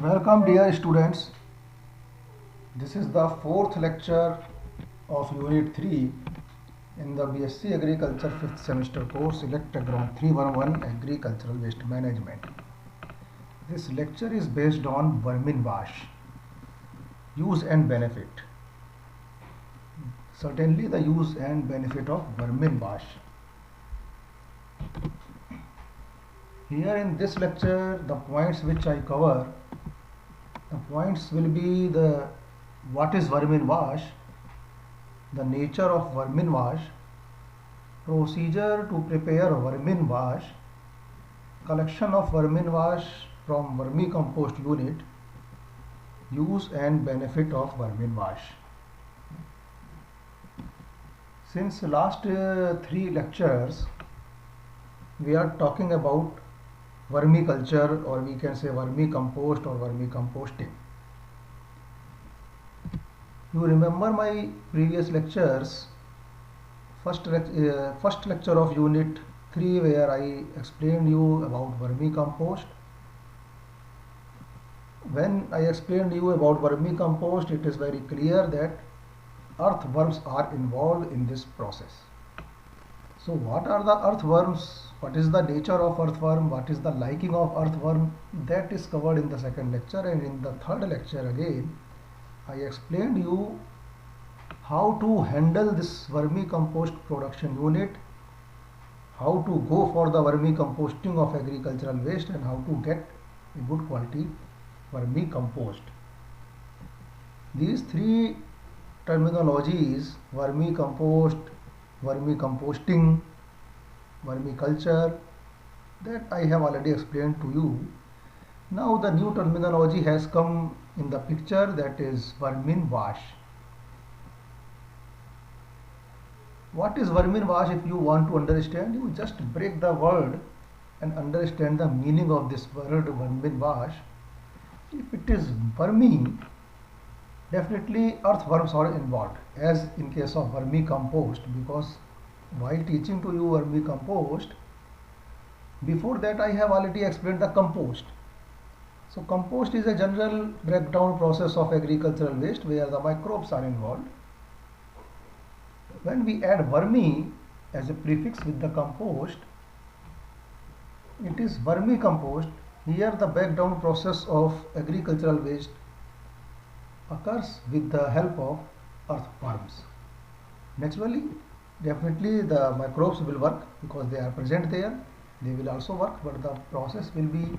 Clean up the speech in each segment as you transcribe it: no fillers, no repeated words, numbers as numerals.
Welcome dear students. This is the fourth lecture of Unit 3 in the BSc Agriculture 5th semester course Elect Agron 311 Agricultural Waste Management. This lecture is based on Verminwash, use and benefit. Certainly the use and benefit of Verminwash. Here in this lecture the points which I cover, the points will be the what is Verminwash, the nature of Verminwash, procedure to prepare Verminwash, collection of Verminwash from vermicompost unit, use and benefit of Verminwash. Since last three lectures we are talking about vermiculture, or we can say vermicompost or vermicomposting. You remember my previous lectures, first lecture of unit 3 where I explained you about vermicompost. When I explained you about vermicompost, it is very clear that earthworms are involved in this process. So what are the earthworms? What is the nature of earthworm? What is the liking of earthworm? That is covered in the second lecture, and in the third lecture again I explained you how to handle this vermicompost production unit, how to go for the vermicomposting of agricultural waste, and how to get a good quality vermicompost. These three terminologies, vermicompost, vermicomposting, vermiculture, that I have already explained to you. Now the new terminology has come in the picture, that is Verminwash. What is Verminwash? If you want to understand, you just break the word and understand the meaning of this word Verminwash. If it is vermi, definitely earthworms are involved, as in case of vermicompost, because while teaching to you vermicompost, before that I have already explained the compost. So compost is a general breakdown process of agricultural waste where the microbes are involved. When we add vermi as a prefix with the compost, it is vermicompost. Here the breakdown process of agricultural waste occurs with the help of earthworms. Naturally, definitely the microbes will work because they are present there. They will also work, but the process will be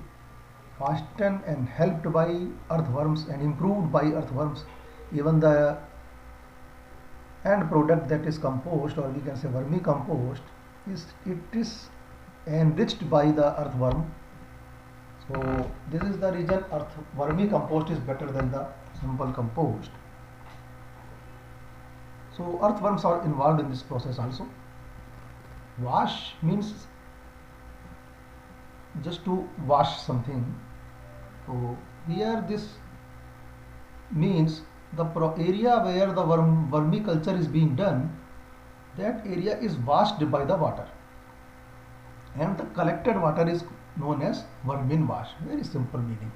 fastened and helped by earthworms and improved by earthworms. Even the end product, that is compost, or we can say vermicompost, it is enriched by the earthworm. So this is the reason vermicompost is better than the simple compost. So earthworms are involved in this process also. Wash means just to wash something. So here this means the area where the vermiculture is being done, that area is washed by the water, and the collected water is known as Verminwash. Very simple meaning.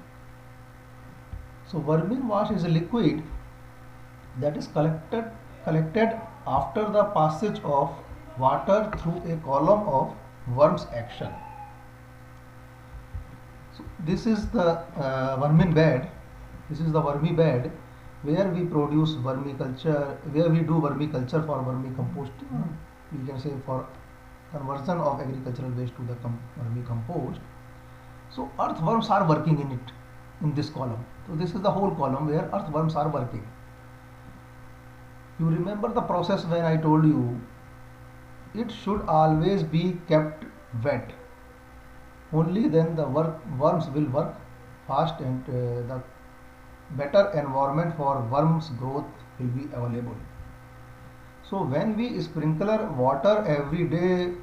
So Verminwash is a liquid that is collected after the passage of water through a column of worms action. So this is the vermin bed. This is the vermi bed where we produce vermiculture, where we do vermiculture for vermicompost. We can say for conversion of agricultural waste to the vermicompost. So earthworms are working in it, in this column. So this is the whole column where earthworms are working. You remember the process when I told you it should always be kept wet. Only then the worms will work fast, and the better environment for worms growth will be available. So when we sprinkle water every day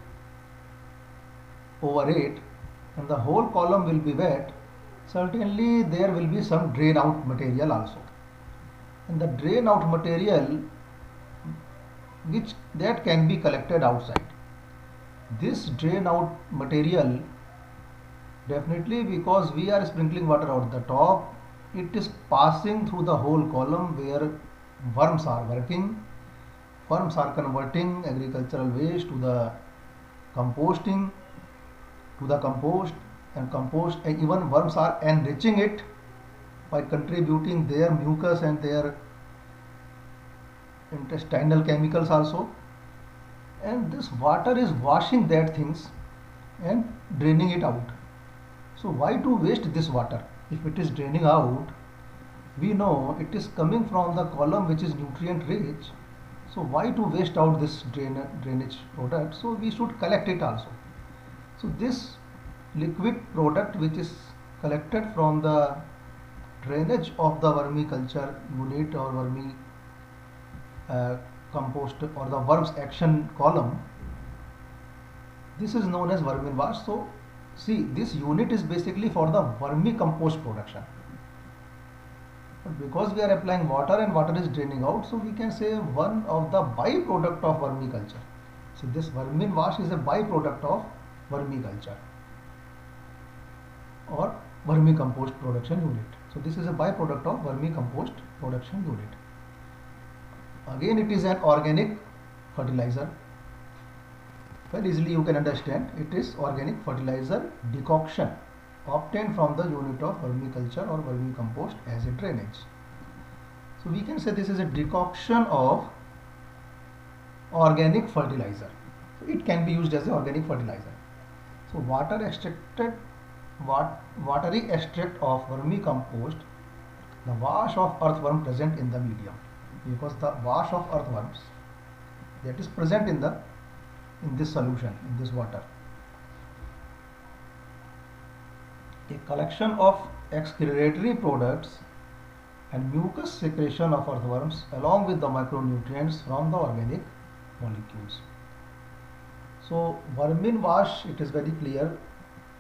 over it and the whole column will be wet, certainly there will be some drain out material also. And the drain out material that can be collected outside. This drain out material, definitely, because we are sprinkling water out the top, it is passing through the whole column where worms are working. Worms are converting agricultural waste to the composting, to the compost, and even worms are enriching it by contributing their mucus and their intestinal chemicals also. And this water is washing that things and draining it out. So why to waste this water? If it is draining out, we know it is coming from the column which is nutrient rich. So why to waste out this drainage product? So we should collect it also. So this liquid product which is collected from the drainage of the vermiculture unit or compost or the worms action column, this is known as Verminwash. So see, this unit is basically for the vermicompost production. But because we are applying water and water is draining out, so we can say one of the byproduct of vermiculture. So this Verminwash is a byproduct of vermiculture or vermicompost production unit. So this is a byproduct of vermicompost production unit. Again, it is an organic fertilizer. Very easily you can understand, it is organic fertilizer decoction obtained from the unit of vermiculture or vermicompost as a drainage. So we can say this is a decoction of organic fertilizer. So it can be used as an organic fertilizer. So watery extract of vermicompost, the wash of earthworm present in the medium, because the wash of earthworms that is present in this solution, in this water. A collection of excretory products and mucus secretion of earthworms along with the micronutrients from the organic molecules. So Verminwash, it is very clear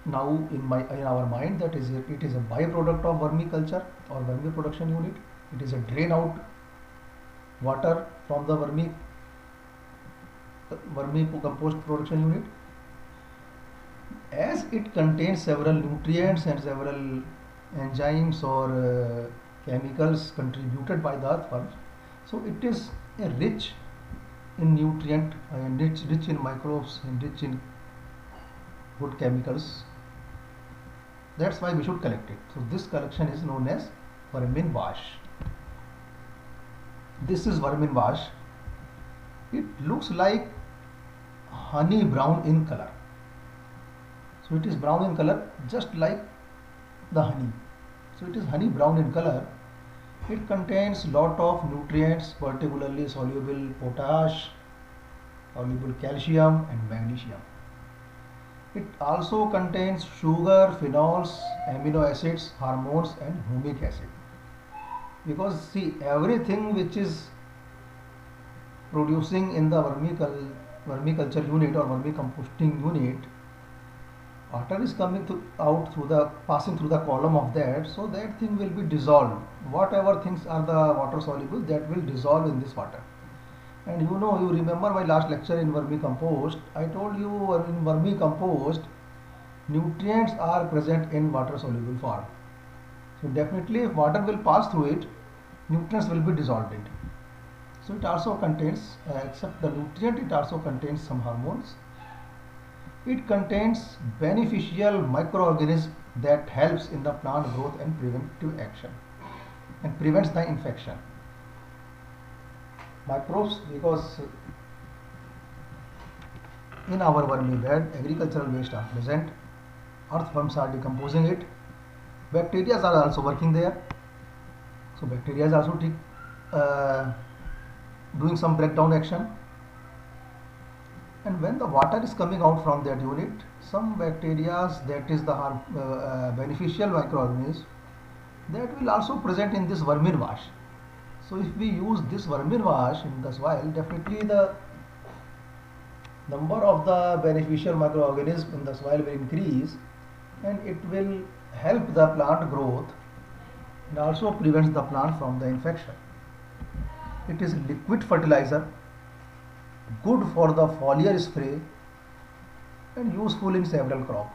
now in our mind that it is a byproduct of vermiculture or vermi production unit. It is a drain out water from the vermicompost production unit. As it contains several nutrients and several enzymes or chemicals contributed by the earthworms, so it is a rich in nutrient and rich in microbes and rich in good chemicals. That's why we should collect it. So this collection is known as Verminwash. This is Verminwash. It looks like honey brown in color. So it is brown in color just like the honey. So it is honey brown in color. It contains lot of nutrients, particularly soluble potash, soluble calcium and magnesium. It also contains sugar, phenols, amino acids, hormones and humic acid. Because see, everything which is producing in the vermiculture unit or vermicomposting unit, water is coming passing through the column of that, so that thing will be dissolved. Whatever things are the water soluble, that will dissolve in this water. And you remember my last lecture in vermicompost, I told you in vermicompost nutrients are present in water soluble form. So definitely if water will pass through it, nutrients will be dissolved in it. So it also contains, except the nutrient, it also contains some hormones. It contains beneficial microorganisms that helps in the plant growth and preventive action and prevents the infection. Microbes, because in our vermi bed agricultural waste are present, earthworms are decomposing it, bacteria are also working there. So bacteria is also doing some breakdown action. And when the water is coming out from that unit, some bacteria, that is the beneficial microorganisms, that will also present in this Verminwash. So if we use this Verminwash in the soil, definitely the number of the beneficial microorganisms in the soil will increase and it will help the plant growth and also prevents the plant from the infection. It is liquid fertilizer, good for the foliar spray and useful in several crops.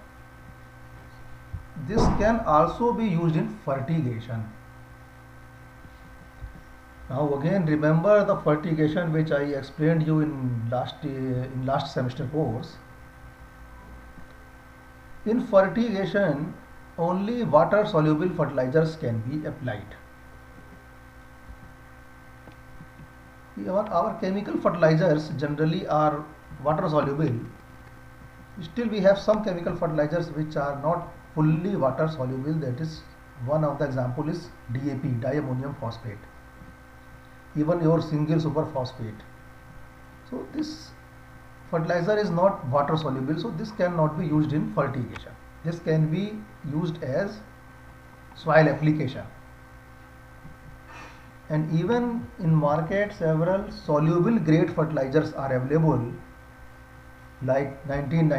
This can also be used in fertigation. Now again remember the fertigation which I explained you in last semester course. In fertigation only water soluble fertilizers can be applied. Our chemical fertilizers generally are water soluble. Still we have some chemical fertilizers which are not fully water soluble. That is, one of the example is DAP, diammonium phosphate, even your single super phosphate. So this fertilizer is not water soluble, so this cannot be used in fertigation. This can be used as soil application. And even in market several soluble grade fertilizers are available, like 19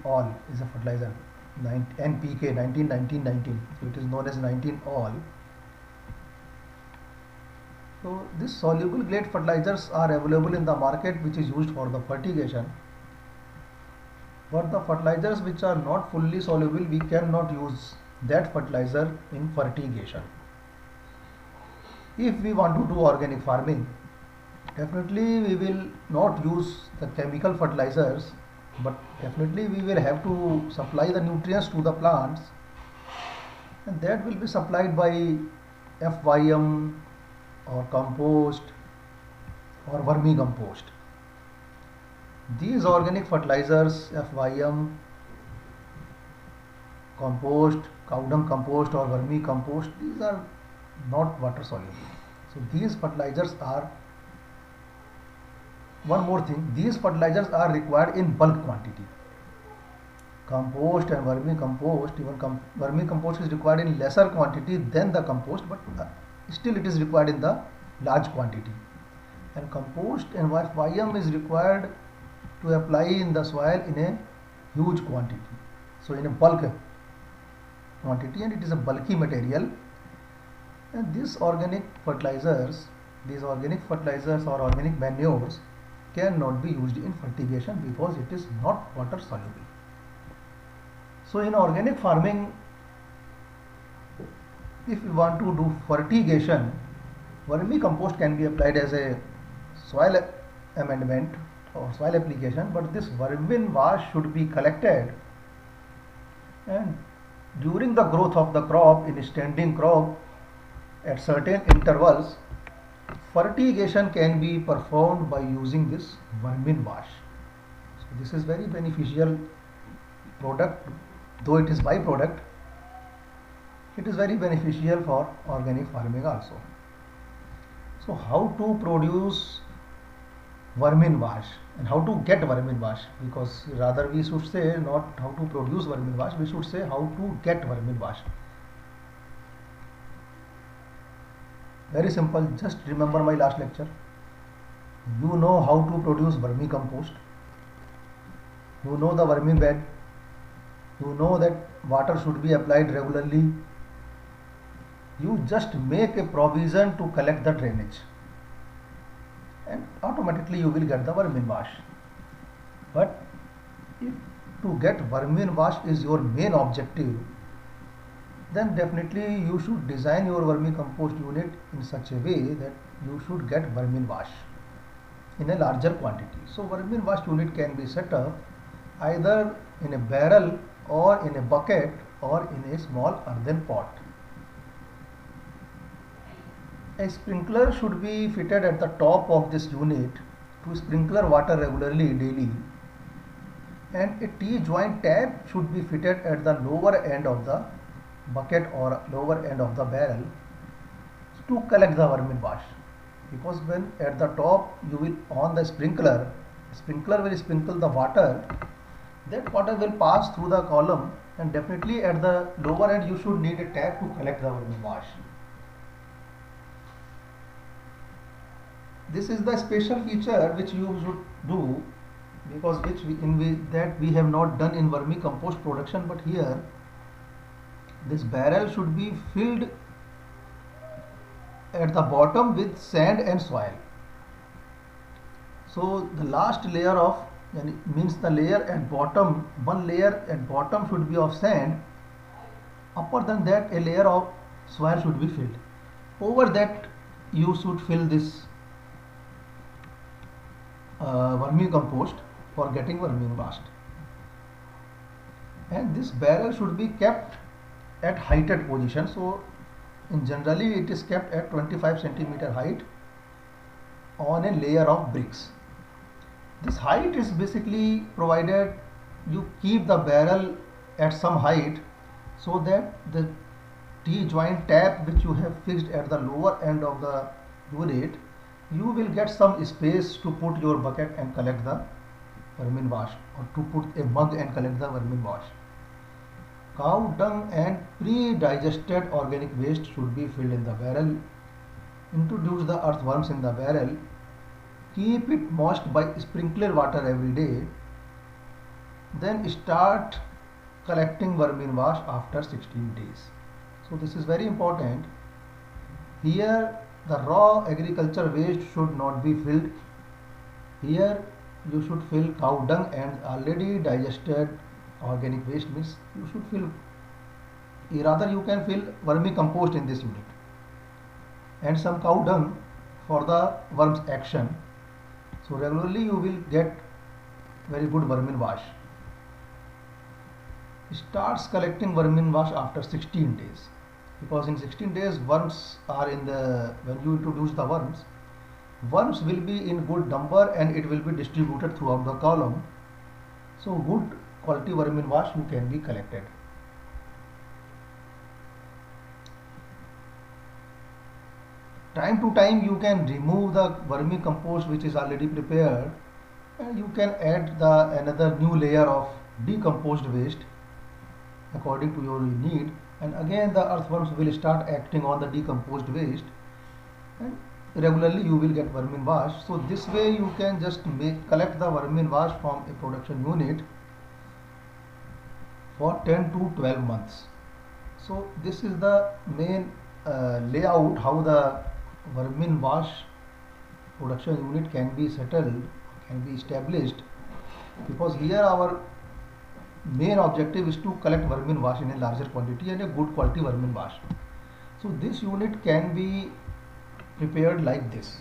all is a fertilizer, NPK 19. So it is known as 19 all. So these soluble grade fertilizers are available in the market, which is used for the fertigation. But the fertilizers which are not fully soluble, we cannot use that fertilizer in fertigation. If we want to do organic farming, definitely we will not use the chemical fertilizers, but definitely we will have to supply the nutrients to the plants, and that will be supplied by FYM or compost or vermicompost. These organic fertilizers, FYM, compost, cow dung compost or vermicompost, these are not water soluble. So these fertilizers are, one more thing, these fertilizers are required in bulk quantity. Compost and vermicompost, even vermicompost is required in lesser quantity than the compost, but still it is required in the large quantity. And compost and FYM is required to apply in the soil in a huge quantity, so in a bulk quantity, and it is a bulky material. And these organic fertilizers or organic manures cannot be used in fertigation because it is not water soluble. So in organic farming, if we want to do fertigation, vermicompost can be applied as a soil amendment or soil application, but this Verminwash should be collected, and during the growth of the crop, in standing crop, at certain intervals, fertigation can be performed by using this Verminwash. So this is very beneficial product, though it is byproduct. It is very beneficial for organic farming also. So how to produce Verminwash and how to get Verminwash, because rather we should say not how to produce Verminwash, we should say how to get Verminwash. Very simple, just remember my last lecture. You know how to produce vermicompost, you know the vermi bed, you know that water should be applied regularly. You just make a provision to collect the drainage, and automatically you will get the Verminwash. But if to get Verminwash is your main objective, then definitely you should design your vermicompost unit in such a way that you should get Verminwash in a larger quantity. So Verminwash unit can be set up either in a barrel or in a bucket or in a small earthen pot. A sprinkler should be fitted at the top of this unit to sprinkle water regularly daily, and a T-joint tap should be fitted at the lower end of the bucket or lower end of the barrel to collect the Verminwash. Because when at the top you will on the sprinkler will sprinkle the water, that water will pass through the column, and definitely at the lower end you should need a tap to collect the Verminwash. This is the special feature which you should do, because that we have not done in vermicompost production, but here this barrel should be filled at the bottom with sand and soil. So the last layer of means the layer at bottom, one layer at bottom should be of sand, upper than that a layer of soil should be filled. Over that you should fill this vermicompost for getting verminwash. And this barrel should be kept at heighted position. So in generally it is kept at 25 centimeter height on a layer of bricks. This height is basically provided you keep the barrel at some height so that the T-joint tap which you have fixed at the lower end of the unit, you will get some space to put your bucket and collect the verminwash, or to put a mug and collect the verminwash. Cow dung and pre-digested organic waste should be filled in the barrel. Introduce the earthworms in the barrel. Keep it moist by sprinkler water every day. Then start collecting verminwash after 16 days. So this is very important. Here the raw agriculture waste should not be filled. Here you should fill cow dung and already digested organic waste, means you should fill, rather you can fill vermicompost in this unit and some cow dung for the worms action. So regularly you will get very good verminwash. Starts collecting verminwash after 16 days, because in 16 days worms are in the, when you introduce the worms will be in good number and it will be distributed throughout the column. So good quality verminwash you can be collected. Time to time you can remove the vermicompost which is already prepared, and you can add the another new layer of decomposed waste according to your need, and again the earthworms will start acting on the decomposed waste and regularly you will get verminwash. So this way you can just collect the verminwash from a production unit for 10 to 12 months. So this is the main layout how the verminwash production unit can be settled, can be established, because here our main objective is to collect verminwash in a larger quantity and a good quality verminwash. So this unit can be prepared like this.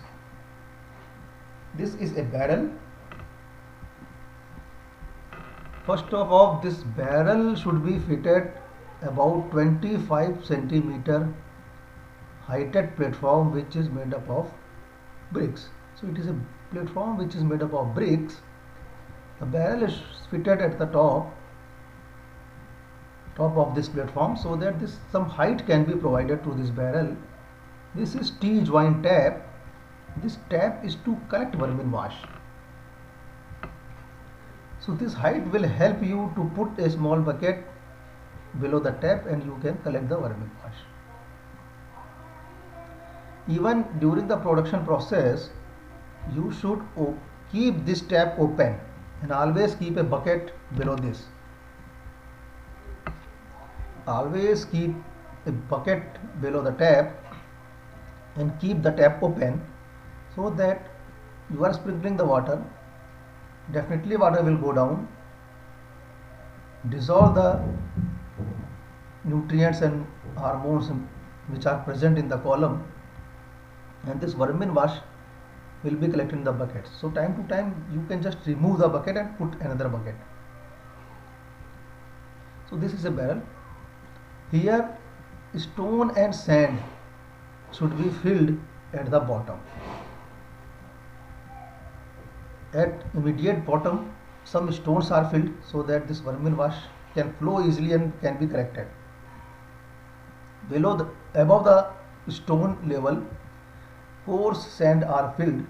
This is a barrel. First of all, this barrel should be fitted about 25 centimeter heighted platform which is made up of bricks. So it is a platform which is made up of bricks. The barrel is fitted at the top of this platform so that this some height can be provided to this barrel. This is T-joint tap. This tap is to collect verminwash. So this height will help you to put a small bucket below the tap and you can collect the verminwash. Even during the production process, you should keep this tap open and always keep a bucket below this. Always keep a bucket below the tap and keep the tap open so that you are sprinkling the water. Definitely water will go down, dissolve the nutrients and hormones which are present in the column, and this verminwash will be collected in the bucket. So time to time you can just remove the bucket and put another bucket. So this is a barrel. Here stone and sand should be filled at the bottom. At immediate bottom some stones are filled so that this verminwash can flow easily and can be collected. Above the stone level, coarse sand are filled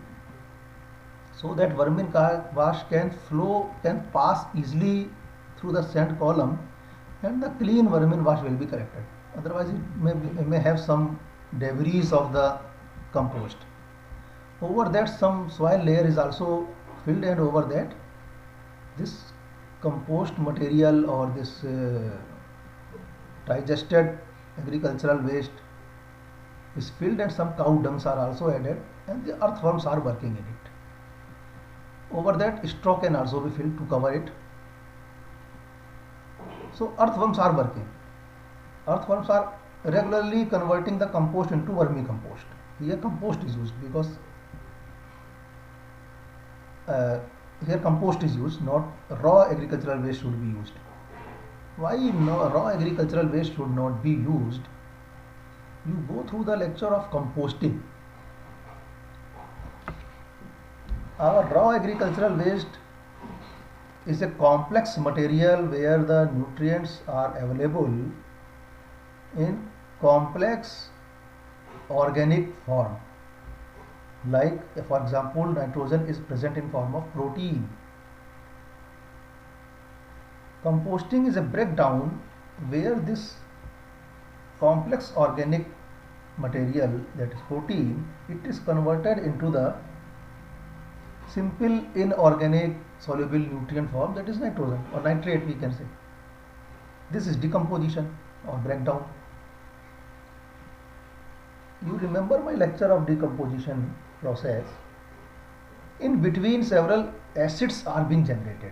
so that verminwash can pass easily through the sand column and the clean verminwash will be collected. Otherwise it may have some debris of the compost. Over that some soil layer is also filled, and over that this compost material or this digested agricultural waste is filled, and some cow dungs are also added, and the earthworms are working in it. Over that straw can also be filled to cover it. So earthworms are working. Earthworms are regularly converting the compost into vermicompost. here compost is used because uh, here compost is used, not raw agricultural waste should be used. Why no, raw agricultural waste should not be used? You go through the lecture of composting. Our raw agricultural waste is a complex material where the nutrients are available in complex organic form. Like for example, nitrogen is present in form of protein. Composting is a breakdown where this complex organic material, that is protein, it is converted into the simple inorganic soluble nutrient form, that is nitrogen or nitrate we can say. This is decomposition or breakdown. You remember my lecture of decomposition process. In between several acids are being generated,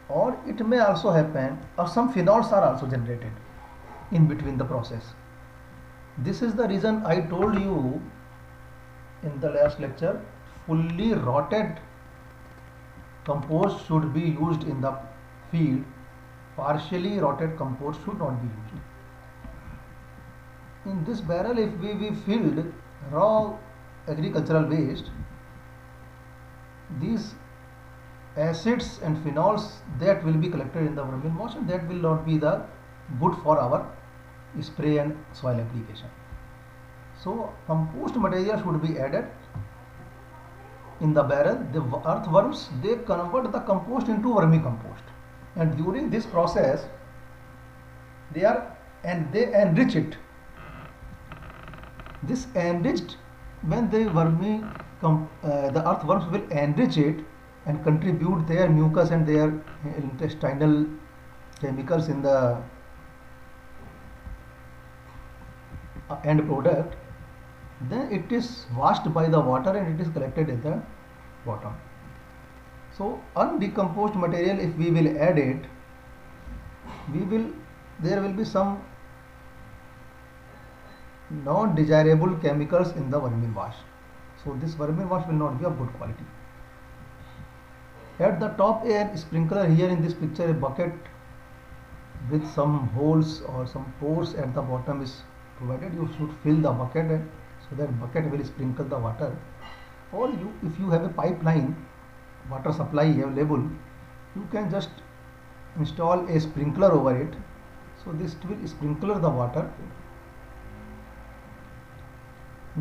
or it may also happen or some phenols are also generated in between the process. This is the reason I told you in the last lecture, fully rotted compost should be used in the field, partially rotted compost should not be used. In this barrel, if we filled raw agricultural waste, these acids and phenols that will be collected in the Verminwash, and that will not be the good for our spray and soil application. So compost material should be added in the barrel. The earthworms, they convert the compost into vermicompost, and during this process they enrich it. This enriched, when the earthworms will enrich it and contribute their mucus and their intestinal chemicals in the end product, then it is washed by the water and it is collected at the bottom. So undecomposed material, if we will add it, there will be some non-desirable chemicals in the Verminwash. So this Verminwash will not be of good quality. At the top, a sprinkler, here in this picture a bucket with some holes or some pores at the bottom is provided. You should fill the bucket so that bucket will sprinkle the water. Or if you have a pipeline water supply available, you can just install a sprinkler over it. So this will sprinkle the water.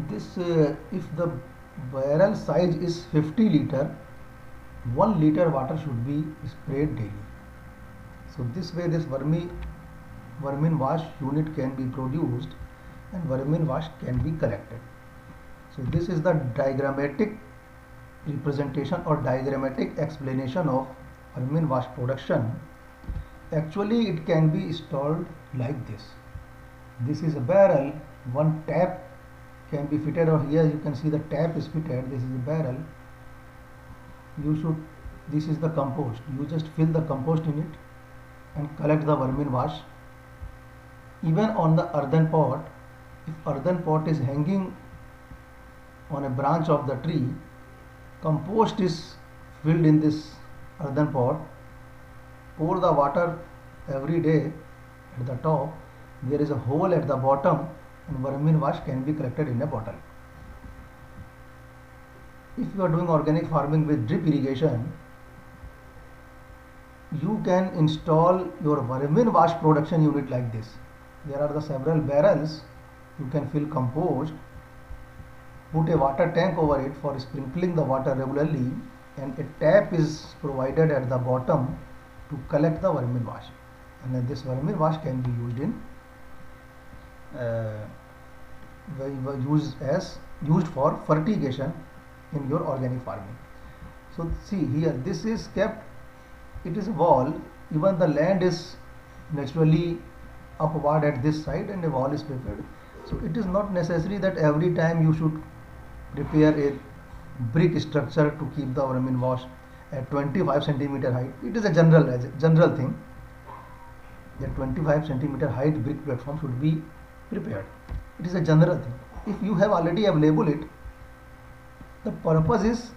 This if the barrel size is 50 liter, 1 liter water should be sprayed daily. So this way this Verminwash unit can be produced and Verminwash can be collected. So this is the diagrammatic representation or diagrammatic explanation of Verminwash production. Actually it can be installed like this. This is a barrel, one tap can be fitted, or here you can see the tap is fitted. This is a barrel. This is the compost. You just fill the compost in it and collect the Verminwash. Even on the earthen pot, if earthen pot is hanging on a branch of the tree, compost is filled in this earthen pot. Pour the water every day at the top. There is a hole at the bottom, and Verminwash can be collected in a bottle. If you are doing organic farming with drip irrigation, you can install your Verminwash production unit like this. There are the several barrels. You can fill compost, put a water tank over it for sprinkling the water regularly, and a tap is provided at the bottom to collect the Verminwash. And then this Verminwash can be used in used for fertigation in your organic farming. So see here, this is kept, it is a wall, even the land is naturally upward at this side and a wall is prepared. So it is not necessary that every time you should prepare a brick structure to keep the Verminwash at 25 centimeter height. It is a general thing that 25 centimeter height brick platform should be prepared. It is a general thing. If you have already available it, the purpose is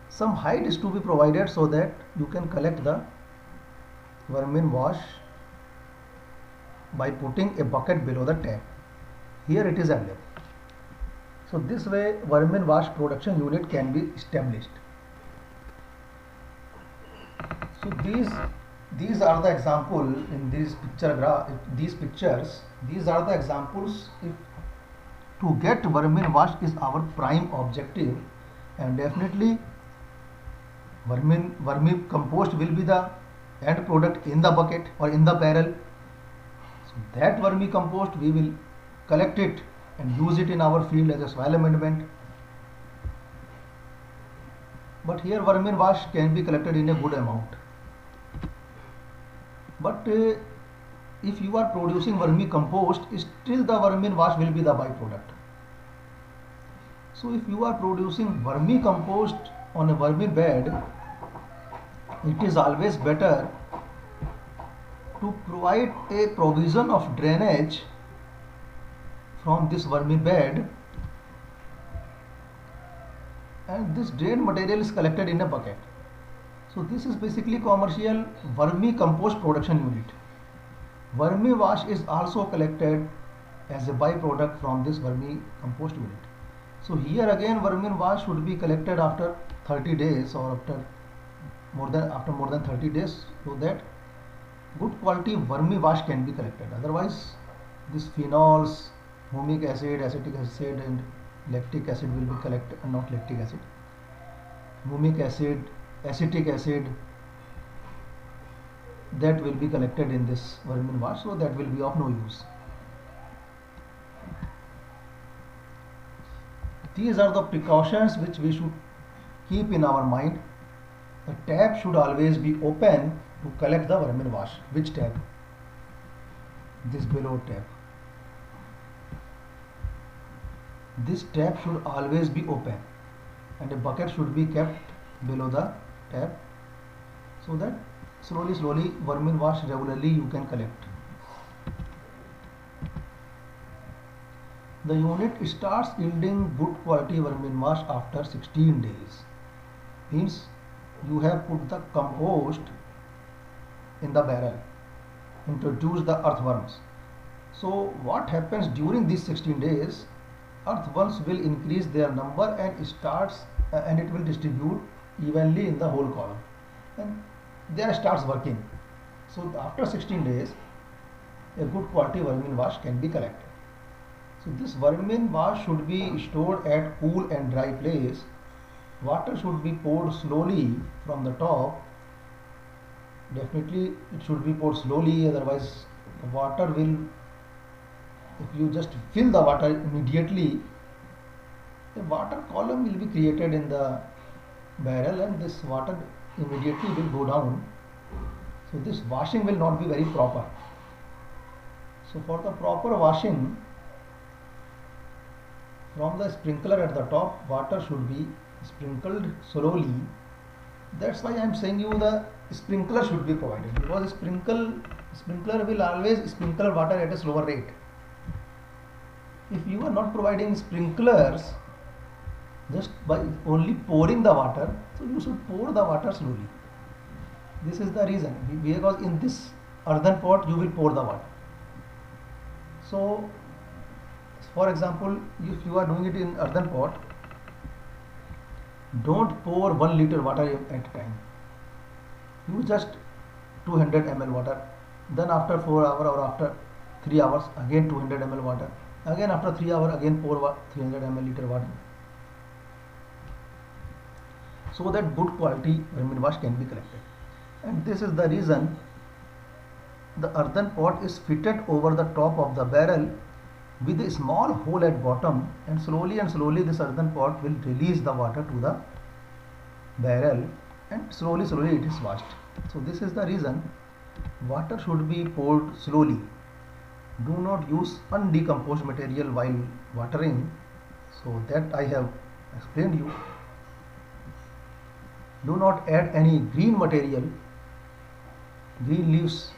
some height is to be provided so that you can collect the Verminwash by putting a bucket below the tap. Here it is available. So this way Verminwash production unit can be established. So these are the example in these pictures. These are the examples. If to get Verminwash is our prime objective, and definitely vermicompost will be the end product in the bucket or in the barrel. So that vermicompost we will collect it and use it in our field as a soil amendment. But here Verminwash can be collected in a good amount. But if you are producing vermicompost, still the Verminwash will be the byproduct. So if you are producing vermicompost on a vermi bed, it is always better to provide a provision of drainage from this vermi bed, and this drain material is collected in a bucket. So this is basically commercial vermicompost production unit. Vermiwash is also collected as a byproduct from this vermicompost unit. So here again Verminwash should be collected after 30 days or after more than 30 days, so that good quality Vermiwash can be collected. Otherwise this phenols, humic acid, acetic acid and lactic acid will be collected, not lactic acid, humic acid, acetic acid, that will be collected in this Verminwash, so that will be of no use. These are the precautions which we should keep in our mind. The tap should always be open to collect the Verminwash. Which tap? This below tap. This tap should always be open, and a bucket should be kept below the tap, so that slowly Verminwash regularly you can collect. The unit starts yielding good quality Verminwash after 16 days. Means you have put the compost in the barrel, introduce the earthworms. So what happens during these 16 days? Earthworms will increase their number and it will distribute evenly in the whole column, and there starts working. So after 16 days a good quality Verminwash can be collected. So this Verminwash should be stored at cool and dry place. Water should be poured slowly from the top. Definitely it should be poured slowly, otherwise the water will, if you just fill the water immediately, a water column will be created in the barrel and this water immediately will go down. So this washing will not be very proper. So for the proper washing, from the sprinkler at the top, water should be sprinkled slowly. That's why I am saying you the sprinkler should be provided, because sprinkler will always sprinkle water at a slower rate. If you are not providing sprinklers, just by only pouring the water, so you should pour the water slowly. This is the reason, because in this earthen pot you will pour the water. So for example, if you are doing it in earthen pot, don't pour 1 liter water at a time. Use just 200 ml water. Then after 4 hours or after 3 hours, again 200 ml water. Again after 3 hours, again pour 300 ml liter water. So that good quality Verminwash can be collected. And this is the reason the earthen pot is fitted over the top of the barrel with a small hole at bottom, and slowly this earthen pot will release the water to the barrel, and slowly it is washed. So this is the reason water should be poured slowly. Do not use undecomposed material while watering. So that I have explained you. Do not add any green material. Green leaves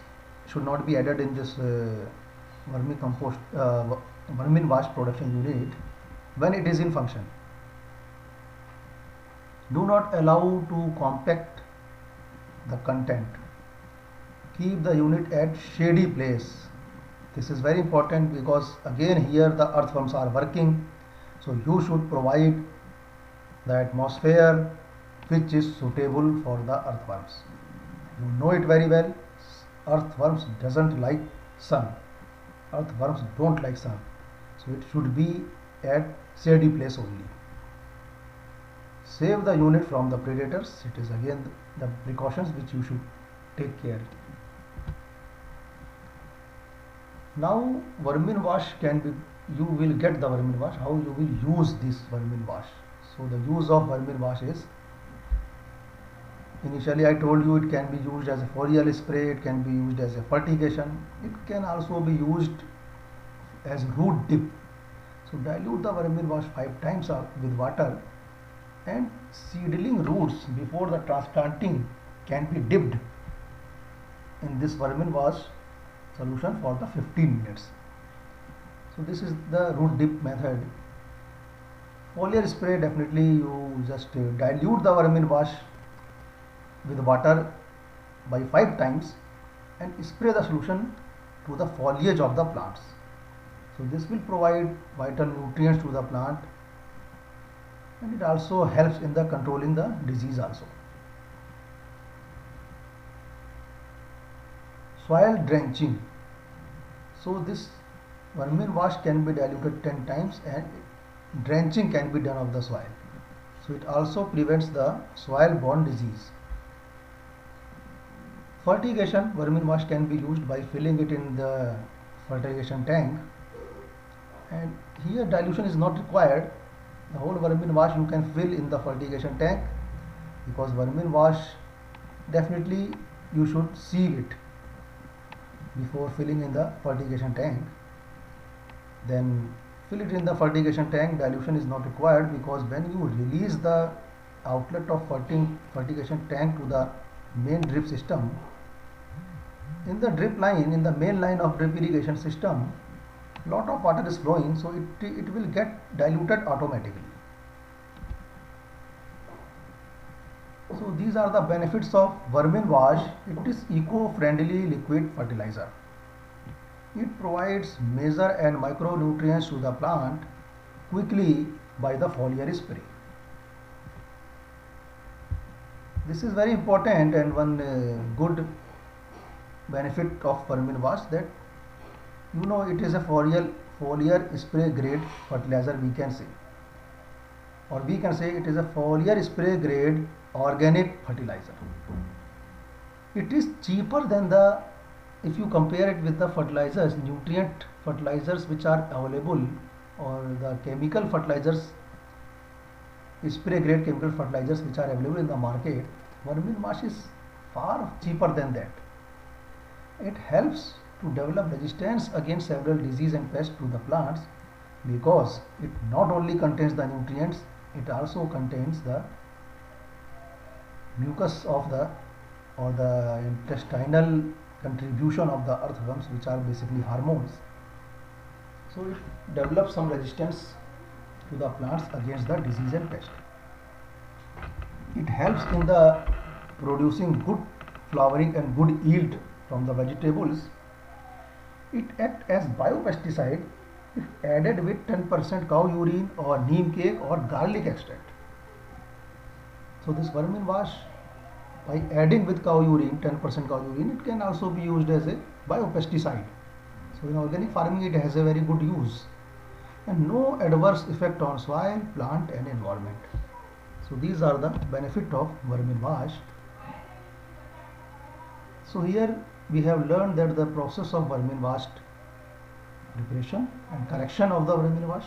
should not be added in this vermicompost Verminwash production unit when it is in function. Do not allow to compact the content. Keep the unit at shady place. This is very important because again here the earthworms are working, so you should provide the atmosphere which is suitable for the earthworms. You know it very well. Earthworms doesn't like sun. Earthworms don't like sun, so it should be at shady place only. Save the unit from the predators. It is again the precautions which you should take care. Now Verminwash can be, you will get the Verminwash, how you will use this Verminwash. So the use of Verminwash is, initially I told you it can be used as a foliar spray, it can be used as a fertigation, it can also be used as root dip. So dilute the Verminwash 5 times with water, and seedling roots before the transplanting can be dipped in this Verminwash solution for the 15 minutes. So this is the root dip method. Foliar spray, definitely you just dilute the Verminwash with water by 5 times and spray the solution to the foliage of the plants. So this will provide vital nutrients to the plant, and it also helps in the controlling the disease also. Soil drenching. So this Verminwash can be diluted 10 times and drenching can be done of the soil. So it also prevents the soil-borne disease. Fertigation, Verminwash can be used by filling it in the fertigation tank, and here dilution is not required. The whole Verminwash you can fill in the fertigation tank, because Verminwash, definitely you should sieve it before filling in the fertigation tank. Then fill it in the fertigation tank. Dilution is not required, because when you release the outlet of fertigation tank to the main drip system, in the drip line, in the main line of drip irrigation system, lot of water is flowing, so it will get diluted automatically. So these are the benefits of Verminwash. It is eco-friendly liquid fertilizer. It provides major and micronutrients to the plant quickly by the foliar spray. This is very important, and one good benefit of Verminwash, that you know it is a foliar spray grade fertilizer, we can say, or we can say it is a foliar spray grade organic fertilizer. It is cheaper than the, if you compare it with the fertilizers, nutrient fertilizers which are available, or the chemical fertilizers, spray grade chemical fertilizers which are available in the market. Verminwash is far cheaper than that. It helps to develop resistance against several diseases and pests to the plants, because it not only contains the nutrients, it also contains the mucus of the, or the intestinal contribution of the earthworms, which are basically hormones. So it develops some resistance to the plants against the disease and pest. It helps in the producing good flowering and good yield from the vegetables. It acts as biopesticide if added with 10% cow urine or neem cake or garlic extract. So this Verminwash, by adding with cow urine, 10% cow urine, it can also be used as a biopesticide. So in organic farming it has a very good use, and no adverse effect on soil, plant and environment. So these are the benefit of Verminwash. So here we have learned that the process of Verminwash preparation and correction of the Verminwash.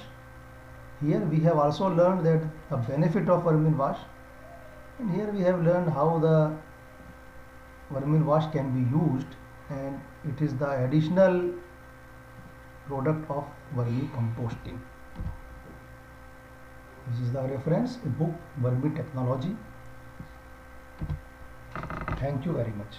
Here we have also learned that the benefit of Verminwash, and here we have learned how the Verminwash can be used, and it is the additional product of vermicomposting. This is the reference, a book, Vermi Technology. Thank you very much.